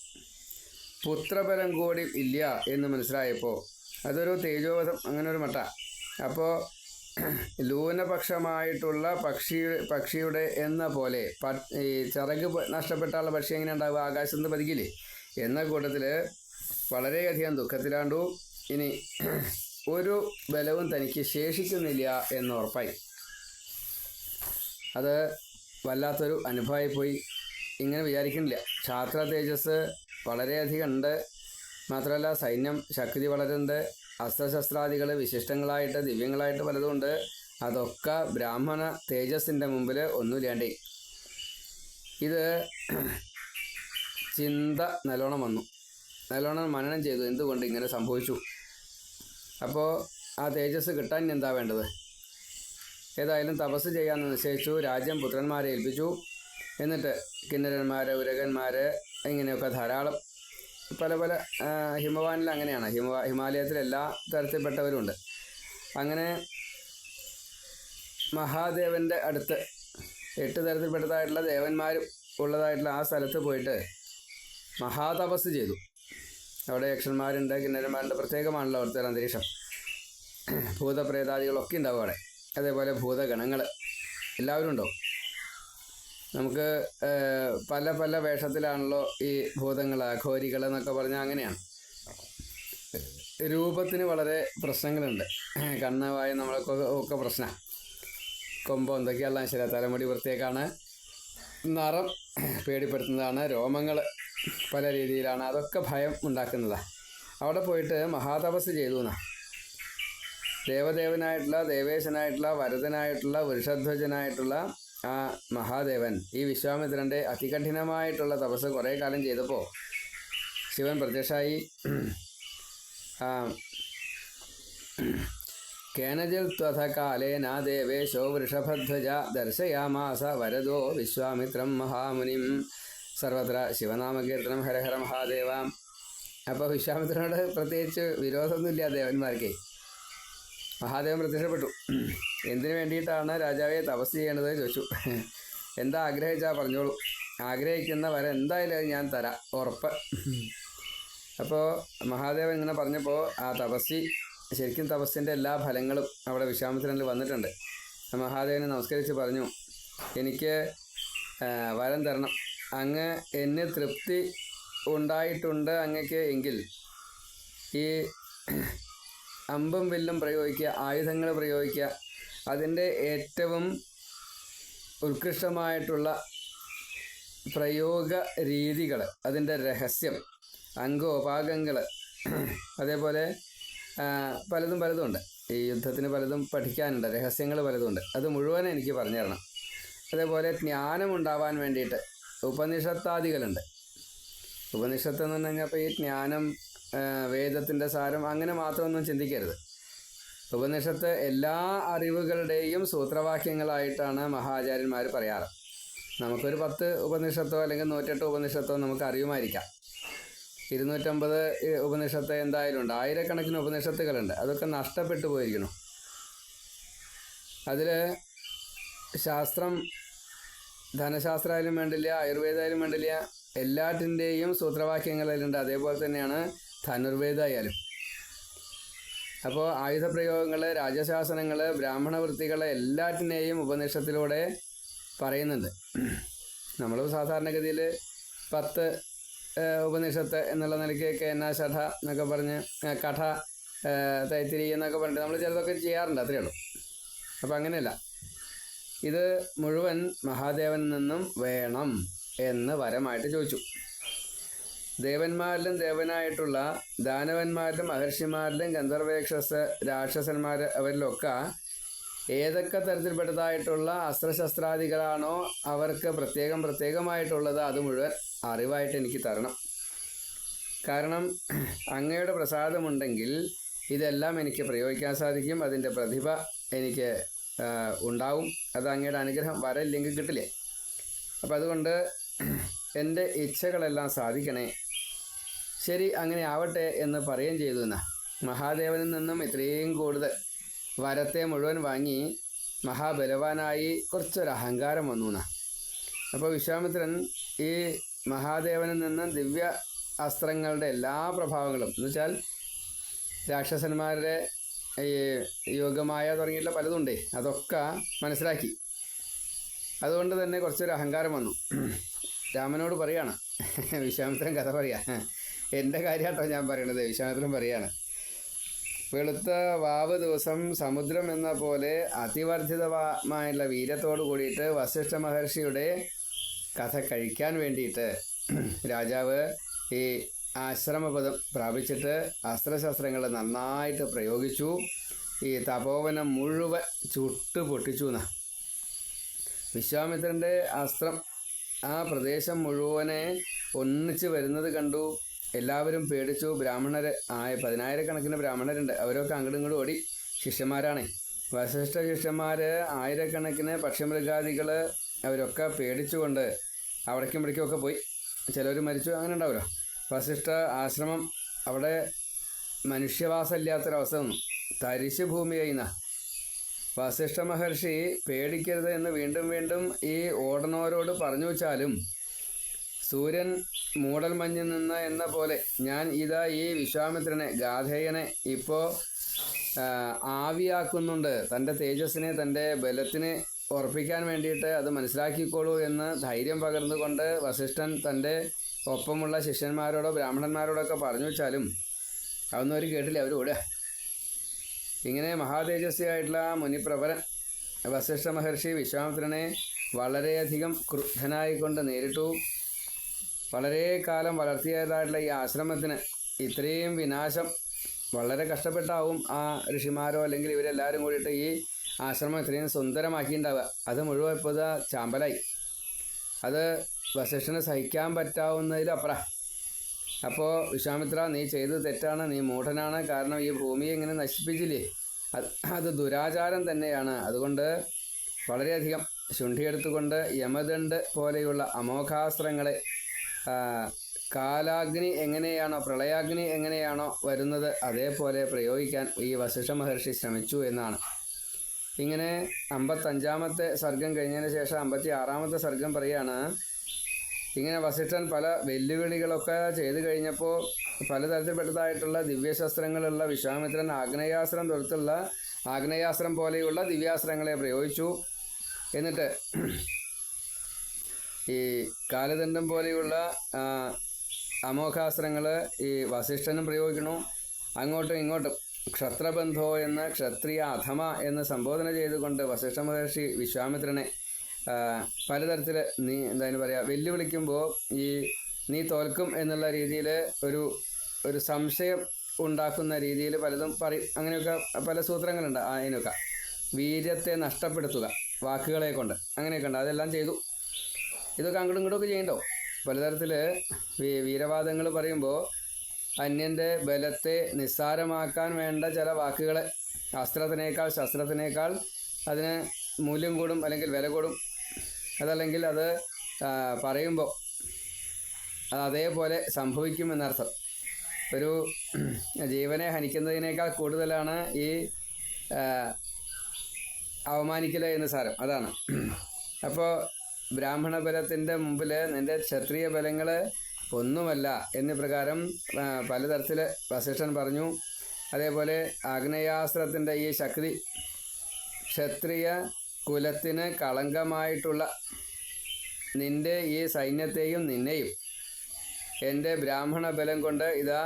പുത്രപരം കൂടി ഇല്ല എന്ന് മനസ്സിലായപ്പോൾ അതൊരു തേജോവധം, അങ്ങനെ ഒരു മട്ട. അപ്പോൾ ലൂനപക്ഷമായിട്ടുള്ള പക്ഷിയുടെ എന്ന പോലെ ഈ ചിറക് നഷ്ടപ്പെട്ടുള്ള പക്ഷി എങ്ങനെ ഉണ്ടാവുക? ആകാശത്ത് നിന്ന് പതിക്കില്ലേ എന്ന കൂട്ടത്തിൽ വളരെയധികം ദുഃഖത്തിലാണ്ടു. ഇനി ഒരു ബലവും തനിക്ക് ശേഷിക്കുന്നില്ല എന്ന് ഉറപ്പായി. അത് വല്ലാത്തൊരു അനുഭവമായിപ്പോയി. ഇങ്ങനെ വിചാരിക്കുന്നില്ല. ക്ഷാത്ര തേജസ് വളരെയധികം ഉണ്ട്. മാത്രമല്ല സൈന്യം ശക്തി വളരുന്നുണ്ട്. അസ്ത്രശസ്ത്രാദികൾ വിശിഷ്ടങ്ങളായിട്ട് ദിവ്യങ്ങളായിട്ട് പലതുമുണ്ട്. അതൊക്കെ ബ്രാഹ്മണ തേജസ്സിൻ്റെ മുമ്പിൽ ഒന്നുമില്ലാണ്ടേ. ഇത് ചിന്ത നല്ലോണം വന്നു, നല്ലോണം മനനം ചെയ്തു, എന്തുകൊണ്ട് ഇങ്ങനെ സംഭവിച്ചു. അപ്പോൾ ആ തേജസ് കിട്ടാൻ എന്താ വേണ്ടത്? ഏതായാലും തപസ് ചെയ്യാമെന്ന് നിശ്ചയിച്ചു. രാജ്യം പുത്രന്മാരെ ഏൽപ്പിച്ചു. എന്നിട്ട് കിന്നരന്മാർ, ഉരകന്മാർ, ഇങ്ങനെയൊക്കെ ധാരാളം പല ഹിമവാനിൽ അങ്ങനെയാണ്. ഹിമാലയത്തിൽ എല്ലാ തരത്തിൽപ്പെട്ടവരുണ്ട്. അങ്ങനെ മഹാദേവൻ്റെ അടുത്ത് 8 തരത്തിൽപ്പെട്ടതായിട്ടുള്ള ദേവന്മാരും ഉള്ളതായിട്ടുള്ള ആ സ്ഥലത്ത് പോയിട്ട് മഹാതപസ് ചെയ്തു. അവിടെ യക്ഷന്മാരുണ്ട്, കിന്നരന്മാരുണ്ട്. പ്രത്യേകമാണല്ലോ അവിടുത്തെ അന്തരീക്ഷം. ഭൂതപ്രേതാദികളൊക്കെ ഉണ്ടാവും അവിടെ. അതേപോലെ ഭൂതഗണങ്ങൾ എല്ലാവരും ഉണ്ടാവും. നമുക്ക് പല വേഷത്തിലാണല്ലോ ഈ ഭൂതങ്ങൾ, അഘോരികൾ എന്നൊക്കെ പറഞ്ഞാൽ അങ്ങനെയാണ്. രൂപത്തിന് വളരെ പ്രശ്നങ്ങളുണ്ട്. കണ്ണ്, വായ നമ്മളൊക്കെ പ്രശ്നമാണ്. കൊമ്പോ എന്തൊക്കെയുള്ള ശരി, തലമുടി വൃത്തിയേക്കാണ്, നിറം പേടിപ്പെടുത്തുന്നതാണ്, രോമങ്ങൾ പല രീതിയിലാണ്, അതൊക്കെ ഭയം ഉണ്ടാക്കുന്നതാണ്. അവിടെ പോയിട്ട് മഹാതപസ് ചെയ്തു എന്നാ. ദേവദേവനായിട്ടുള്ള, ദേവേശനായിട്ടുള്ള, വരദനായിട്ടുള്ള, വൃഷധ്വജനായിട്ടുള്ള ആ മഹാദേവൻ ഈ വിശ്വാമിത്രൻ്റെ അതികഠിനമായിട്ടുള്ള തപസ് കുറേ കാലം ചെയ്തപ്പോൾ ശിവൻ പ്രത്യക്ഷമായി. കേനജിൽ ത്വഥകാലേന ദേവേശോ വൃഷഭധ്വജ ദർശയാമാസ വരദോ വിശ്വാമിത്രം മഹാമുനിം. സർവത്ര ശിവനാമകീർത്തനം, ഹരഹര മഹാദേവ. അപ്പോൾ വിശ്വാമിത്രനോട് പ്രത്യേകിച്ച് വിരോധമൊന്നുമില്ല ദേവന്മാർക്ക്. മഹാദേവൻ പ്രത്യക്ഷപ്പെട്ടു. എന്തിനു വേണ്ടിയിട്ടാണ് രാജാവെ തപസ് ചെയ്യേണ്ടത് ചോദിച്ചു. എന്താ ആഗ്രഹിച്ചാൽ പറഞ്ഞോളൂ, ആഗ്രഹിക്കുന്ന വരെ എന്തായാലും അത് ഞാൻ തരാം, ഉറപ്പ്. അപ്പോൾ മഹാദേവൻ ഇങ്ങനെ പറഞ്ഞപ്പോൾ ആ തപസ്സി ശരിക്കും തപസ്സിൻ്റെ എല്ലാ ഫലങ്ങളും അവിടെ വിശ്വാമിത്രനിൽ വന്നിട്ടുണ്ട്. മഹാദേവനെ നമസ്കരിച്ച് പറഞ്ഞു, എനിക്ക് വരം തരണം, അങ്ങ് എന്നെ തൃപ്തി ഉണ്ടായിട്ടുണ്ട് അങ്ങക്ക് എങ്കിൽ ഈ അമ്പും വില്ലും പ്രയോഗിക്കുക, ആയുധങ്ങൾ പ്രയോഗിക്കുക, അതിൻ്റെ ഏറ്റവും ഉത്കൃഷ്ടമായിട്ടുള്ള പ്രയോഗ രീതികൾ, അതിൻ്റെ രഹസ്യം, അംഗോപാകങ്ങൾ, അതേപോലെ പലതും ഉണ്ട്. ഈ യുദ്ധത്തിന് പലതും പഠിക്കാനുണ്ട്, രഹസ്യങ്ങൾ പലതുമുണ്ട്. അത് മുഴുവൻ എനിക്ക് പറഞ്ഞു തരണം. അതേപോലെ ജ്ഞാനമുണ്ടാവാൻ വേണ്ടിയിട്ട് ഉപനിഷത്താദികളുണ്ട്. ഉപനിഷത്ത് എന്ന് പറഞ്ഞു കഴിഞ്ഞാൽ ഇപ്പോൾ ഈ ജ്ഞാനം, വേദത്തിൻ്റെ സാരം അങ്ങനെ മാത്രമൊന്നും ചിന്തിക്കരുത്. ഉപനിഷത്ത് എല്ലാ അറിവുകളുടെയും സൂത്രവാക്യങ്ങളായിട്ടാണ് മഹാചാര്യന്മാർ പറയാറ്. നമുക്കൊരു 10 ഉപനിഷത്തോ അല്ലെങ്കിൽ 108 ഉപനിഷത്തോ നമുക്ക് അറിയുമായിരിക്കാം. 250 ഉപനിഷത്ത് എന്തായാലും ഉണ്ട്. ആയിരക്കണക്കിന് ഉപനിഷത്തുകളുണ്ട്. അതൊക്കെ നഷ്ടപ്പെട്ടു പോയിരിക്കുന്നു. അതിൽ ശാസ്ത്രം, ധനശാസ്ത്രമായാലും വേണ്ടില്ല, ആയുർവേദമായാലും വേണ്ടില്ല, എല്ലാറ്റിൻ്റെയും സൂത്രവാക്യങ്ങളിലുണ്ട്. അതേപോലെ തന്നെയാണ് ധനുർവേദമായാലും. അപ്പോൾ ആയുധപ്രയോഗങ്ങൾ, രാജശാസനങ്ങൾ, ബ്രാഹ്മണ വൃത്തികൾ എല്ലാറ്റിനെയും ഉപനിഷത്തിലൂടെ പറയുന്നുണ്ട്. നമ്മൾ സാധാരണഗതിയിൽ 10 ഉപനിഷത്ത് എന്നുള്ള നിലയ്ക്ക് കേന, ഷഠ എന്നൊക്കെ പറഞ്ഞ്, കഠ, തൈത്തിരി എന്നൊക്കെ പറഞ്ഞിട്ട് നമ്മൾ ചിലതൊക്കെ ചെയ്യാറുണ്ട്, അത്രയേ ഉള്ളൂ. അപ്പോൾ അങ്ങനെയല്ല, ഇത് മുഴുവൻ മഹാദേവനിൽ നിന്നും വേണം എന്ന് വരമായിട്ട് ചോദിച്ചു. ദേവന്മാരിലും ദേവനായിട്ടുള്ള ദാനവന്മാരിലും മഹർഷിമാരിലും ഗന്ധർവേക്ഷസ്, രാക്ഷസന്മാർ, അവരിലൊക്കെ ഏതൊക്കെ തരത്തിൽപ്പെട്ടതായിട്ടുള്ള അസ്ത്രശസ്ത്രാദികളാണോ അവർക്ക് പ്രത്യേകമായിട്ടുള്ളത് അത് മുഴുവൻ അറിവായിട്ട് എനിക്ക് തരണം. കാരണം അങ്ങയുടെ പ്രസാദമുണ്ടെങ്കിൽ ഇതെല്ലാം എനിക്ക് പ്രയോഗിക്കാൻ സാധിക്കും, അതിൻ്റെ പ്രതിഭ എനിക്ക് ഉണ്ടാവും. അത് അങ്ങയുടെ അനുഗ്രഹം വരയില്ലെങ്കിൽ കിട്ടില്ലേ. അപ്പം അതുകൊണ്ട് എൻ്റെ ഇച്ഛകളെല്ലാം സാധിക്കണേ. ശരി, അങ്ങനെ ആവട്ടെ എന്ന് പറയുകയും ചെയ്തു. എന്നാൽ മഹാദേവനിൽ നിന്നും ഇത്രയും കൂടുതൽ വരത്തെ മുഴുവൻ വാങ്ങി മഹാബലവാനായി കുറച്ചൊരു അഹങ്കാരം വന്നു എന്നാ. അപ്പോൾ വിശ്വാമിത്രൻ ഈ മഹാദേവനിൽ നിന്നും ദിവ്യ അസ്ത്രങ്ങളുടെ എല്ലാ പ്രഭാവങ്ങളും എന്ന് വെച്ചാൽ രാക്ഷസന്മാരുടെ ഈ യോഗമായ തുടങ്ങിയിട്ടുള്ള പലതുണ്ടേ, അതൊക്കെ മനസ്സിലാക്കി. അതുകൊണ്ട് തന്നെ കുറച്ചൊരു അഹങ്കാരം വന്നു. രാമനോട് പറയാണ്, വിശ്വാമിത്രൻ കഥ പറയാ, എൻ്റെ കാര്യമാട്ടോ ഞാൻ പറയണത്. വിശ്വാമിത്രൻ പറയാണ്, വെളുത്ത വാവ് ദിവസം സമുദ്രം എന്ന പോലെ അതിവർദ്ധിതമായുള്ള വീര്യത്തോടു കൂടിയിട്ട് വസിഷ്ഠ മഹർഷിയുടെ കഥ കഴിക്കാൻ വേണ്ടിയിട്ട് രാജാവ് ഈ ആശ്രമപദം പ്രാപിച്ചിട്ട് അസ്ത്രശസ്ത്രങ്ങൾ നന്നായിട്ട് പ്രയോഗിച്ചു. ഈ തപോവനം മുഴുവൻ ചുട്ടു പൊട്ടിച്ചു എന്നാ. വിശ്വാമിത്രൻ്റെ അസ്ത്രം ആ പ്രദേശം മുഴുവനെ ഒന്നിച്ച് വരുന്നത് കണ്ടു. എല്ലാവരും പേടിച്ചു. ബ്രാഹ്മണർ 10,000 ബ്രാഹ്മണരുണ്ട്. അവരൊക്കെ അങ്ങോട്ടും ഇങ്ങോട്ടും ഓടി. ശിഷ്യന്മാരാണ്. വസിഷ്ഠ ശിഷ്യന്മാർ, ആയിരക്കണക്കിന് പക്ഷിമൃഗാദികൾ, അവരൊക്കെ പേടിച്ചുകൊണ്ട് അവിടേക്കും ഇവിടേക്കുമൊക്കെ പോയി. ചിലർ മരിച്ചു, അങ്ങനെ ഉണ്ടാവുമല്ലോ. വസിഷ്ഠ ആശ്രമം അവിടെ മനുഷ്യവാസമില്ലാത്തൊരവസ്ഥ വന്നു. തരിശ് ഭൂമിയായിന്ന. വസിഷ്ഠ മഹർഷി പേടിക്കരുത് എന്ന് വീണ്ടും വീണ്ടും ഈ ഓടണവരോട് പറഞ്ഞു വെച്ചാലും സൂര്യൻ മൂടൽ മഞ്ഞിൽ നിന്ന് എന്ന പോലെ ഞാൻ ഇതാ ഈ വിശ്വാമിത്രനെ, ഗാധേയനെ ഇപ്പോൾ ആവിയാക്കുന്നുണ്ട്. തൻ്റെ തേജസ്സിനെ, തൻ്റെ ബലത്തിനെ ഉറപ്പിക്കാൻ വേണ്ടിയിട്ട് അത് മനസ്സിലാക്കിക്കോളൂ എന്ന് ധൈര്യം പകർന്നുകൊണ്ട് വസിഷ്ഠൻ തൻ്റെ ഒപ്പമുള്ള ശിഷ്യന്മാരോടോ ബ്രാഹ്മണന്മാരോടൊക്കെ പറഞ്ഞു വെച്ചാലും അതൊന്നും അവർ കേട്ടില്ല. അവർ ഓടുക. ഇങ്ങനെ മഹാതേജസ്വിയായിട്ടുള്ള മുനിപ്രവരൻ വസിഷ്ഠ മഹർഷി വിശ്വാമിത്രനെ വളരെയധികം ക്രുദ്ധനായിക്കൊണ്ട് നേരിട്ടു. വളരെ കാലം വളർത്തിയതായിട്ടുള്ള ഈ ആശ്രമത്തിന് ഇത്രയും വിനാശം വളരെ കഷ്ടപ്പെട്ടാവും ആ ഋഷിമാരോ അല്ലെങ്കിൽ ഇവരെല്ലാവരും കൂടിയിട്ട് ഈ ആശ്രമം ഇത്രയും സുന്ദരമാക്കിയിട്ടുണ്ടാവുക. അത് മുഴുവൻ ഇപ്പോൾ ചാമ്പലായി. അത് വസിഷ്ഠന് സഹിക്കാൻ പറ്റാവുന്നതിലപ്പുറം. അപ്പോൾ വിശ്വാമിത്ര, നീ ചെയ്തത് തെറ്റാണ്, നീ മൂഢനാണ്. കാരണം ഈ ഭൂമിയെ ഇങ്ങനെ നശിപ്പിച്ചില്ലേ, അത് ദുരാചാരം തന്നെയാണ്. അതുകൊണ്ട് വളരെയധികം ശുണ്ഠിയെടുത്തുകൊണ്ട് യമദണ്ഡ് പോലെയുള്ള അമോഘാസ്ത്രങ്ങളെ കാലാഗ്നി എങ്ങനെയാണോ, പ്രളയാഗ്നി എങ്ങനെയാണോ വരുന്നത് അതേപോലെ പ്രയോഗിക്കാൻ ഈ വസിഷ്ഠ മഹർഷി ശ്രമിച്ചു എന്നാണ്. ഇങ്ങനെ 55-ാമത്തെ സർഗം കഴിഞ്ഞതിന് ശേഷം 56-ാമത്തെ സർഗം പറയാണ്. ഇങ്ങനെ വസിഷ്ഠൻ പല വെല്ലുവിളികളൊക്കെ ചെയ്തു കഴിഞ്ഞപ്പോൾ പലതരത്തിൽപ്പെട്ടതായിട്ടുള്ള ദിവ്യശസ്ത്രങ്ങളുള്ള വിശ്വാമിത്രൻ ആഗ്നേയാസ്ത്രം തൊടുത്തുള്ള ആഗ്നേയാസ്ത്രം പോലെയുള്ള ദിവ്യാസ്ത്രങ്ങളെ പ്രയോഗിച്ചു. എന്നിട്ട് ഈ കാലദണ്ഡം പോലെയുള്ള അമോഘാസ്ത്രങ്ങൾ ഈ വസിഷ്ഠനും പ്രയോഗിക്കണു. അങ്ങോട്ടും ഇങ്ങോട്ടും ക്ഷത്രബന്ധോ എന്ന് ക്ഷത്രിയ അധമ എന്ന് സംബോധന ചെയ്തുകൊണ്ട് വസിഷ്ഠ മഹർഷി വിശ്വാമിത്രനെ പലതരത്തിൽ എന്താണ് പറയുക വെല്ലുവിളിക്കുമ്പോൾ ഈ നീ തോൽക്കും എന്നുള്ള രീതിയിൽ ഒരു സംശയം ഉണ്ടാക്കുന്ന രീതിയിൽ പലതും പറയും. അങ്ങനെയൊക്കെ പല സൂത്രങ്ങളുണ്ട്. അതിനൊക്കെ വീര്യത്തെ നഷ്ടപ്പെടുത്തുക വാക്കുകളെ കൊണ്ട് അങ്ങനെയൊക്കെ ഉണ്ട്. അതെല്ലാം ചെയ്തു. ഇതൊക്കെ അങ്ങോട്ടും ഇങ്ങോട്ടുമൊക്കെ ചെയ്യണ്ടോ. പലതരത്തിൽ വീരവാദങ്ങൾ പറയുമ്പോൾ അന്യൻ്റെ ബലത്തെ നിസ്സാരമാക്കാൻ വേണ്ട ചില വാക്കുകൾ അസ്ത്രത്തിനേക്കാൾ ശസ്ത്രത്തിനേക്കാൾ അതിന് മൂല്യം കൂടും, അല്ലെങ്കിൽ വില കൂടും. അതല്ലെങ്കിൽ അത് പറയുമ്പോൾ അത് അതേപോലെ സംഭവിക്കുമെന്നർത്ഥം. ഒരു ജീവനെ ഹനിക്കുന്നതിനേക്കാൾ കൂടുതലാണ് ഈ അവമാനിക്കൽ എന്ന് സാരം. അതാണ്. അപ്പോൾ ബ്രാഹ്മണ ബലത്തിൻ്റെ മുമ്പിൽ നിൻ്റെ ക്ഷത്രിയ ബലങ്ങൾ ഒന്നുമല്ല എന്ന് പ്രകാരം പലതരത്തിൽ വസിഷ്ഠൻ പറഞ്ഞു. അതേപോലെ ആഗ്നേയാസ്ത്രത്തിൻ്റെ ഈ ശക്തി ക്ഷത്രിയ കുലത്തിന് കളങ്കമായിട്ടുള്ള നിൻ്റെ ഈ സൈന്യത്തെയും നിന്നെയും എൻ്റെ ബ്രാഹ്മണ ബലം കൊണ്ട് ഇതാ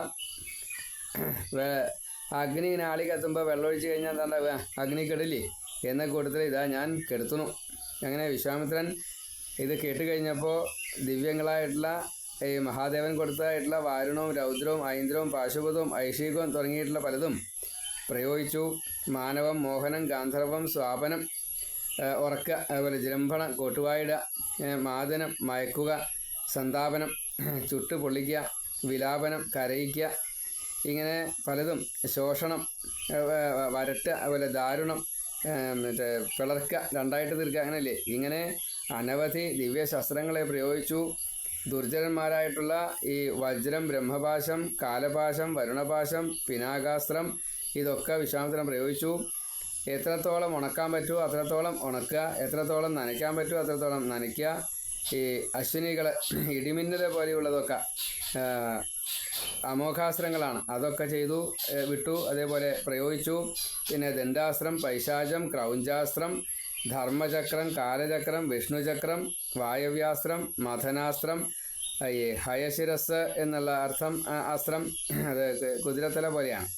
അഗ്നി നാളി കത്തുമ്പോൾ വെള്ളമൊഴിച്ച് കഴിഞ്ഞാൽ എന്താ അഗ്നി കെടില്ലേ എന്ന കൂട്ടത്തിൽ ഇതാ ഞാൻ കെടുത്തുന്നു. അങ്ങനെ വിശ്വാമിത്രൻ ഇത് കേട്ട് കഴിഞ്ഞപ്പോൾ ദിവ്യങ്ങളായിട്ടുള്ള ഈ മഹാദേവൻ കൊടുത്തതായിട്ടുള്ള വാരുണവും രൗദ്രവും ഐന്ദ്രവും പാശുപതവും ഐഷീകവും തുടങ്ങിയിട്ടുള്ള പലതും പ്രയോഗിച്ചു. മാനവം, മോഹനം, ഗാന്ധർവം, സ്വാപനം, ഉറക്കുക, അതുപോലെ ജൃംഭണം, കോട്ടുവായിടുക, മാദനം, മയക്കുക, സന്താപനം, ചുട്ട് പൊള്ളിക്കുക, വിലാപനം, കരയിക്കുക, ഇങ്ങനെ പലതും, ശോഷണം, വരട്ടുക, അതുപോലെ ദാരുണം, പിളർക്കുക, രണ്ടായിട്ട് തീർക്കുക, അങ്ങനെയല്ലേ. ഇങ്ങനെ അനവധി ദിവ്യശസ്ത്രങ്ങളെ പ്രയോഗിച്ചു. ദുർജനന്മാരായിട്ടുള്ള ഈ വജ്രം, ബ്രഹ്മപാശം, കാലപാശം, വരുണപാശം, പിനാകാസ്ത്രം ഇതൊക്കെ വിശ്വാമിത്രൻ പ്രയോഗിച്ചു. എത്രത്തോളം ഉണക്കാൻ പറ്റുമോ അത്രത്തോളം ഉണക്കുക, എത്രത്തോളം നനയ്ക്കാൻ പറ്റുമോ അത്രത്തോളം നനയ്ക്കുക. ഈ അശ്വിനികൾ, ഇടിമിന്നൽ പോലെയുള്ളതൊക്കെ അമോഘാസ്ത്രങ്ങളാണ്. അതൊക്കെ ചെയ്തു വിട്ടു, അതേപോലെ പ്രയോഗിച്ചു. പിന്നെ ദണ്ഡാസ്ത്രം, പൈശാചം, ക്രൗഞ്ചാസ്ത്രം, ധർമ്മചക്രം, കാലചക്രം, വിഷ്ണുചക്രം, വായവ്യാസ്ത്രം, മഥനാസ്ത്രം, ഈ ഹയശിരസ് എന്നുള്ള അർത്ഥം അസ്ത്രം, അത് കുതിരത്തല പോലെയാണ്.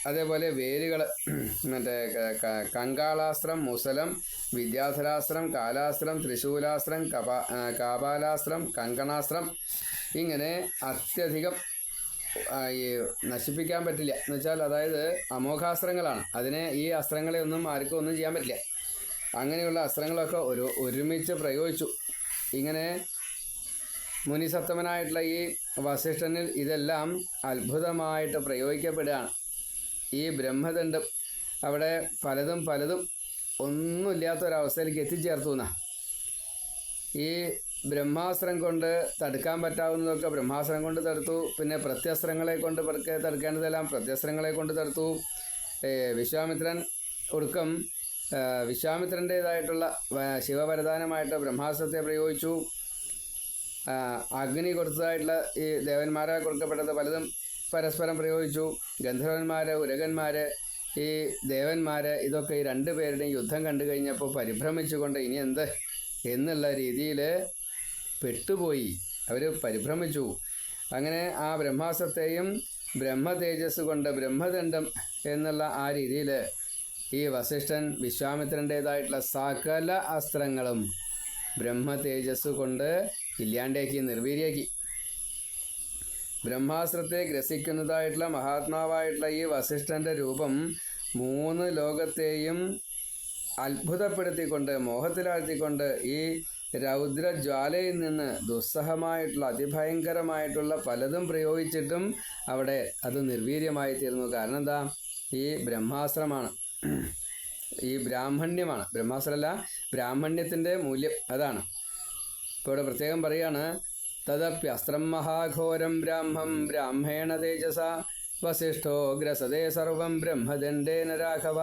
അതേപോലെ വേരുകൾ, മറ്റേ കങ്കാളാസ്ത്രം, മുസലം, വിദ്യാധരാസ്ത്രം, കാലാസ്ത്രം, ത്രിശൂലാസ്ത്രം, കാപാലാസ്ത്രം, കങ്കണാസ്ത്രം, ഇങ്ങനെ അത്യധികം ഈ നശിപ്പിക്കാൻ പറ്റില്ല എന്ന് വെച്ചാൽ, അതായത് അമോഘാസ്ത്രങ്ങളാണ്. അതിനെ ഈ അസ്ത്രങ്ങളെ ആർക്കും ഒന്നും ചെയ്യാൻ പറ്റില്ല. അങ്ങനെയുള്ള അസ്ത്രങ്ങളൊക്കെ ഒരുമിച്ച് പ്രയോഗിച്ചു. ഇങ്ങനെ മുനിസത്തമനായിട്ടുള്ള ഈ വസിഷ്ഠനിൽ ഇതെല്ലാം അത്ഭുതമായിട്ട് പ്രയോഗിക്കപ്പെടുകയാണ്. ഈ ബ്രഹ്മദണ്ഡം അവിടെ പലതും ഒന്നുമില്ലാത്തൊരവസ്ഥയിലേക്ക് എത്തിച്ചേർത്തു എന്നാണ്. ഈ ബ്രഹ്മാസ്ത്രം കൊണ്ട് തടുക്കാൻ പറ്റാവുന്നതൊക്കെ ബ്രഹ്മാസ്ത്രം കൊണ്ട് തടുത്തു. പിന്നെ പ്രത്യസ്ത്രങ്ങളെ കൊണ്ട് തടുക്കേണ്ടതെല്ലാം പ്രത്യസ്ത്രങ്ങളെ കൊണ്ട് തടുത്തു. വിശ്വാമിത്രൻ ഒടുക്കം വിശ്വാമിത്രൻ്റേതായിട്ടുള്ള ശിവവരദാനമായിട്ട് ബ്രഹ്മാസ്ത്രത്തെ പ്രയോഗിച്ചു. അഗ്നി കൊടുത്തതായിട്ടുള്ള ഈ ദേവന്മാരെ കൊടുക്കപ്പെട്ടത് പലതും പരസ്പരം പ്രയോഗിച്ചു. ഗന്ധർവന്മാർ, ഉരകന്മാർ, ഈ ദേവന്മാർ, ഇതൊക്കെ ഈ രണ്ടുപേരുടെയും യുദ്ധം കണ്ടു കഴിഞ്ഞപ്പോൾ പരിഭ്രമിച്ചുകൊണ്ട് ഇനി എന്ത് എന്നുള്ള രീതിയിൽ പെട്ടുപോയി. അവർ പരിഭ്രമിച്ചു. അങ്ങനെ ആ ബ്രഹ്മാസ്ത്രത്തെയും ബ്രഹ്മ തേജസ് കൊണ്ട് ബ്രഹ്മദണ്ഡം എന്നുള്ള ആ രീതിയിൽ ഈ വസിഷ്ഠൻ വിശ്വാമിത്രൻ്റേതായിട്ടുള്ള സകല അസ്ത്രങ്ങളും ബ്രഹ്മ തേജസ് കൊണ്ട് ഇല്ലാണ്ടേക്ക്, നിർവീര്യാക്കി. ബ്രഹ്മാസ്ത്രത്തെ ഗ്രസിക്കുന്നതായിട്ടുള്ള മഹാത്മാവായിട്ടുള്ള ഈ വസിഷ്ഠൻ്റെ രൂപം 3 ലോകത്തെയും അത്ഭുതപ്പെടുത്തിക്കൊണ്ട്, മോഹത്തിലാഴ്ത്തിക്കൊണ്ട് ഈ രൗദ്രജ്വാലയിൽ നിന്ന് ദുസ്സഹമായിട്ടുള്ള അതിഭയങ്കരമായിട്ടുള്ള പലതും പ്രയോഗിച്ചിട്ടും അവിടെ അത് നിർവീര്യമായി തീർന്നു. കാരണം എന്താ? ഈ ബ്രഹ്മാസ്ത്രമാണ്, ഈ ബ്രാഹ്മണ്യമാണ്. ബ്രഹ്മാസ്ത്രമല്ല, ബ്രാഹ്മണ്യത്തിൻ്റെ മൂല്യം അതാണ്. ഇപ്പോൾ ഇവിടെ പ്രത്യേകം പറയുകയാണ്, തദപ്യസ്ത്രം മഹാഘോരം ബ്രാഹ്മം ബ്രാഹ്മേണ തേജസ വസിഷ്ഠോ ഗ്രസതേ സർവം ബ്രഹ്മദണ്ഡേന രാഘവ.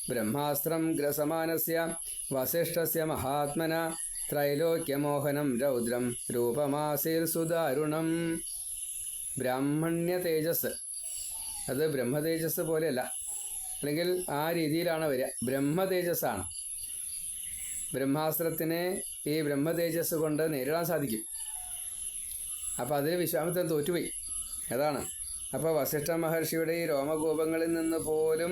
ബ്രഹ്മാസ്ത്രം ഗ്രസമാനസ്യ വസിഷ്ഠസ്യ മഹാത്മന ത്രൈലോക്യമോഹനം രൗദ്രം രൂപമാസീർ സുദാരുണം. ബ്രാഹ്മണ്യ തേജസ് അത് ബ്രഹ്മതേജസ് പോലെയല്ല, അല്ലെങ്കിൽ ആ രീതിയിലാണ് വരിക. ബ്രഹ്മതേജസ്സാണ്. ബ്രഹ്മാസ്ത്രത്തിനെ ഈ ബ്രഹ്മതേജസ് കൊണ്ട് നേരിടാൻ സാധിക്കും. അപ്പോൾ അതിൽ വിശ്വാമിത്രൻ തോറ്റുപോയി. അതാണ്. അപ്പോൾ വസിഷ്ഠ മഹർഷിയുടെ ഈ രോമകൂപങ്ങളിൽ നിന്ന് പോലും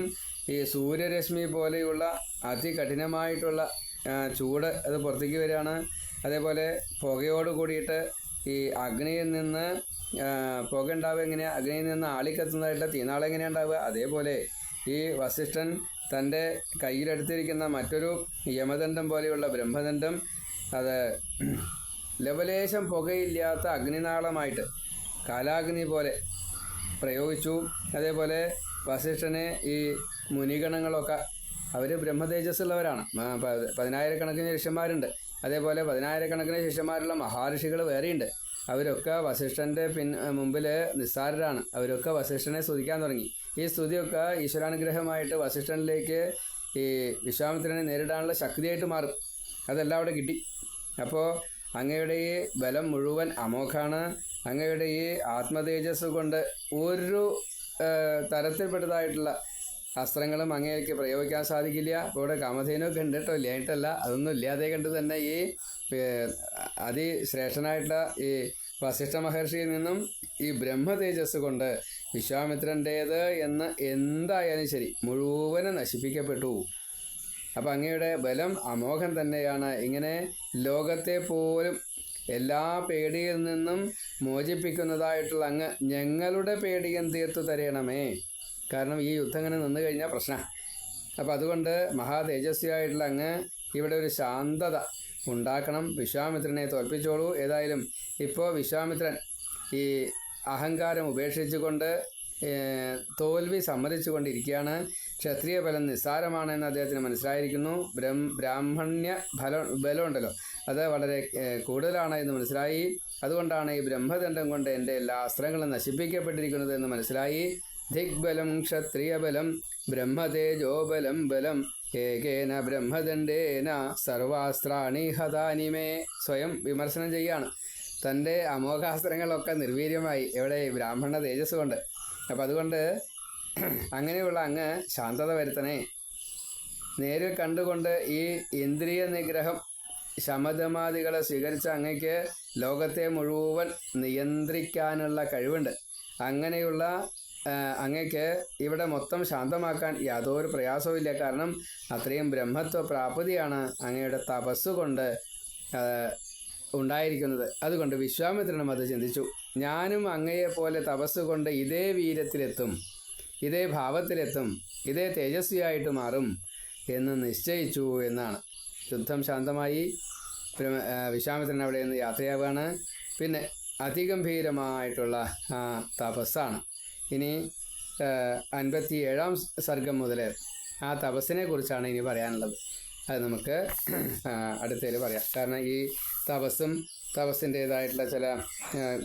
ഈ സൂര്യരശ്മി പോലെയുള്ള അതികഠിനമായിട്ടുള്ള ചൂട് അത് പുറത്തേക്ക് വരികയാണ്. അതേപോലെ പുകയോട് കൂടിയിട്ട് ഈ അഗ്നിയിൽ നിന്ന് പുക ഉണ്ടാവുക എങ്ങനെയാണ്? അഗ്നിയിൽ നിന്ന് ആളിക്കത്തുന്നതായിട്ടുള്ള തീനാളം എങ്ങനെയാണ് ഉണ്ടാവുക? അതേപോലെ ഈ വസിഷ്ഠൻ തൻ്റെ കയ്യിലെടുത്തിരിക്കുന്ന മറ്റൊരു യമദണ്ഡം പോലെയുള്ള ബ്രഹ്മദണ്ഡം അത് ലവലേശം പുകയില്ലാത്ത അഗ്നിനാളമായിട്ട് കാലാഗ്നി പോലെ പ്രയോഗിച്ചു. അതേപോലെ വസിഷ്ഠനെ ഈ മുനിഗണങ്ങളൊക്കെ അവർ ബ്രഹ്മതേജസ്സുള്ളവരാണ്. 10,000 ശിഷ്യന്മാരുണ്ട്. അതേപോലെ 10,000 ശിഷ്യന്മാരുള്ള മഹാഋഷികൾ വേറെയുണ്ട്. അവരൊക്കെ വസിഷ്ഠൻ്റെ മുമ്പിൽ നിസ്സാരരാണ്. അവരൊക്കെ വസിഷ്ഠനെ സ്തുതിക്കാൻ തുടങ്ങി. ഈ സ്തുതിയൊക്കെ ഈശ്വരാനുഗ്രഹമായിട്ട് വസിഷ്ഠനിലേക്ക് ഈ വിശ്വാമിത്രനെ നേരിടാനുള്ള ശക്തിയായിട്ട് മാറും. അതെല്ലാം അവിടെ കിട്ടി. അപ്പോൾ അങ്ങയുടെ ഈ ബലം മുഴുവൻ അമോഘാണ്. അങ്ങയുടെ ഈ ആത്മതേജസ് കൊണ്ട് ഒരു തരത്തിൽപ്പെട്ടതായിട്ടുള്ള അസ്ത്രങ്ങളും അങ്ങേക്ക് പ്രയോഗിക്കാൻ സാധിക്കില്ല. അപ്പോൾ ഇവിടെ കാമധേനുവൊക്കെ ഉണ്ട് കേട്ടോ, ഇല്ലായിട്ടല്ല. അതൊന്നും ഇല്ലാതെ കണ്ട് തന്നെ ഈ അതിശ്രേഷ്ഠനായിട്ടുള്ള ഈ വസിഷ്ഠ മഹർഷിയിൽ നിന്നും ഈ ബ്രഹ്മതേജസ് കൊണ്ട് വിശ്വാമിത്രൻ്റേത് എന്ന് എന്തായാലും ശരി മുഴുവനും നശിപ്പിക്കപ്പെട്ടു. അപ്പം അങ്ങയുടെ ബലം അമോഘം തന്നെയാണ്. ഇങ്ങനെ ലോകത്തെ പോലും എല്ലാ പേടിയിൽ നിന്നും മോചിപ്പിക്കുന്നതായിട്ടുള്ള അങ്ങ് ഞങ്ങളുടെ പേടിയും തീർത്തു തരണമേ. കാരണം ഈ യുദ്ധം ഇങ്ങനെ നിന്ന് കഴിഞ്ഞാൽ പ്രശ്നമാണ്. അപ്പം അതുകൊണ്ട് മഹാതേജസ്വിയായിട്ടുള്ള അങ്ങ് ഇവിടെ ഒരു ശാന്തത ഉണ്ടാക്കണം. വിശ്വാമിത്രനെ തോൽപ്പിച്ചോളൂ. ഏതായാലും ഇപ്പോൾ വിശ്വാമിത്രൻ ഈ അഹങ്കാരം ഉപേക്ഷിച്ചുകൊണ്ട് തോൽവി സമ്മതിച്ചുകൊണ്ടിരിക്കുകയാണ്. ക്ഷത്രിയ ബലം നിസ്സാരമാണെന്ന് അദ്ദേഹത്തിന് മനസ്സിലായിരിക്കുന്നു. ബ്രാഹ്മണ്യ ബലമുണ്ടല്ലോ അത് വളരെ കൂടുതലാണ് എന്ന് മനസ്സിലായി. അതുകൊണ്ടാണ് ഈ ബ്രഹ്മദണ്ഡം കൊണ്ട് എൻ്റെ എല്ലാ അസ്ത്രങ്ങളും നശിപ്പിക്കപ്പെട്ടിരിക്കുന്നത് എന്ന് മനസ്സിലായി. ദിഗ്ബലം ക്ഷത്രിയബലം ബ്രഹ്മതേജോബലം ബലം ഏകേന ബ്രഹ്മദണ്ഡേന സർവാസ്ത്രാണി ഹതാനിമേ. സ്വയം വിമർശനം ചെയ്യുകയാണ്. തൻ്റെ അമോഘാസ്ത്രങ്ങളൊക്കെ നിർവീര്യമായി എവിടെ? ബ്രാഹ്മണ തേജസ് കൊണ്ട്. അപ്പം അതുകൊണ്ട് അങ്ങനെയുള്ള അങ്ങ് ശാന്തത വരുത്തണേ. നേരിൽ കണ്ടുകൊണ്ട് ഈ ഇന്ദ്രിയ നിഗ്രഹം ശമദമാദികളെ സ്വീകരിച്ച അങ്ങയ്ക്ക് ലോകത്തെ മുഴുവൻ നിയന്ത്രിക്കാനുള്ള കഴിവുണ്ട്. അങ്ങനെയുള്ള അങ്ങയ്ക്ക് ഇവിടെ മൊത്തം ശാന്തമാക്കാൻ യാതൊരു പ്രയാസവുമില്ല. കാരണം അത്രയും ബ്രഹ്മത്വ പ്രാപ്തിയാണ് അങ്ങയുടെ തപസ്സുകൊണ്ട് ഉണ്ടായിരിക്കുന്നത്. അതുകൊണ്ട് വിശ്വാമിത്രനും അത് ചിന്തിച്ചു. ഞാനും അങ്ങയെപ്പോലെ തപസ്സുകൊണ്ട് ഇതേ വീര്യത്തിലെത്തും, ഇതേ ഭാവത്തിലെത്തും, ഇതേ തേജസ്വിയായിട്ട് മാറും എന്ന് നിശ്ചയിച്ചു എന്നാണ്. യുദ്ധം ശാന്തമായി. വിശ്വാമിത്രൻ അവിടെ നിന്ന് യാത്രയാവുകയാണ്. പിന്നെ അതിഗംഭീരമായിട്ടുള്ള തപസ്സാണ്. ഇനി 57-ാം സർഗം മുതൽ ആ തപസ്സിനെ കുറിച്ചാണ് ഇനി പറയാനുള്ളത്. അത് നമുക്ക് അടുത്തതിൽ പറയാം. കാരണം ഈ തപസ്സിൻ്റേതായിട്ടുള്ള ചില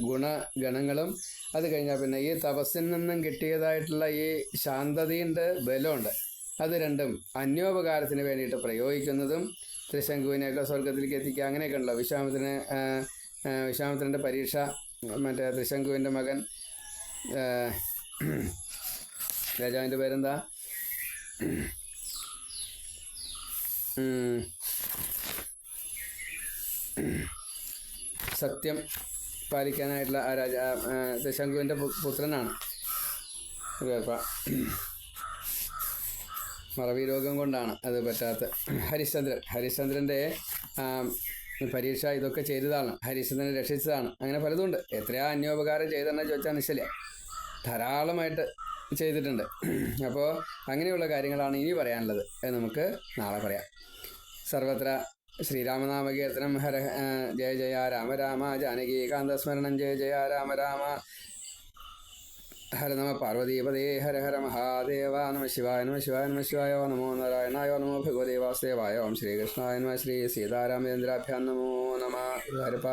ഗുണഗണങ്ങളും അത് കഴിഞ്ഞാൽ പിന്നെ ഈ തപസ്സിൽ നിന്നും കിട്ടിയതായിട്ടുള്ള ഈ ശാന്തതയുണ്ട്, ബലമുണ്ട്. അത് രണ്ടും അന്യോപകാരത്തിന് വേണ്ടിയിട്ട് പ്രയോഗിക്കുന്നതും ത്രിശങ്കുവിനെയൊക്കെ സ്വർഗത്തിലേക്ക് എത്തിക്കുക അങ്ങനെയൊക്കെ ഉണ്ടല്ലോ. വിശ്വാമിത്രൻ്റെ പരീക്ഷ, മറ്റേ ത്രിശങ്കുവിൻ്റെ മകൻ രാജാവിൻ്റെ പേരെന്താ? സത്യം പാലിക്കാനായിട്ടുള്ള ആ ത്രിശങ്കുവിൻ്റെ പുത്രനാണ്. മറവി രോഗം കൊണ്ടാണ് അത് പറ്റാത്ത ഹരിശ്ചന്ദ്രൻ്റെ പരീക്ഷ ഇതൊക്കെ ചെയ്തതാണ്. ഹരിശ്ചന്ദ്രനെ രക്ഷിച്ചതാണ്. അങ്ങനെ പലതുണ്ട്. എത്രയാ അന്യോപകാരം ചെയ്തെന്ന് ചോദിച്ചാൽ നിശ്ചല ധാരാളമായിട്ട് ചെയ്തിട്ടുണ്ട്. അപ്പോൾ അങ്ങനെയുള്ള കാര്യങ്ങളാണ് ഇനി പറയാനുള്ളത്. അത് നമുക്ക് നാളെ പറയാം. സർവത്ര ശ്രീരാമനാമകീർത്തനം. ഹര ജയ ജയ രാമ രാമ ജാനകീകാന്തസ്മരണം. ജയ ജയ രാമ രാമ. ഹര നമ പാർവതീപതേ. ഹര ഹര മഹാദേവ. നമ ശിവായ നമ ശിവായ നമ ശിവായ. നമോ നാരായണായ നമോ ഭഗവതേ വാസുദേവായ. ഓം ശ്രീകൃഷ്ണായ നമ. ശ്രീ സീതാരാമചന്ദ്രാഭ്യാം നമോ നമ. ഹരപ്പ.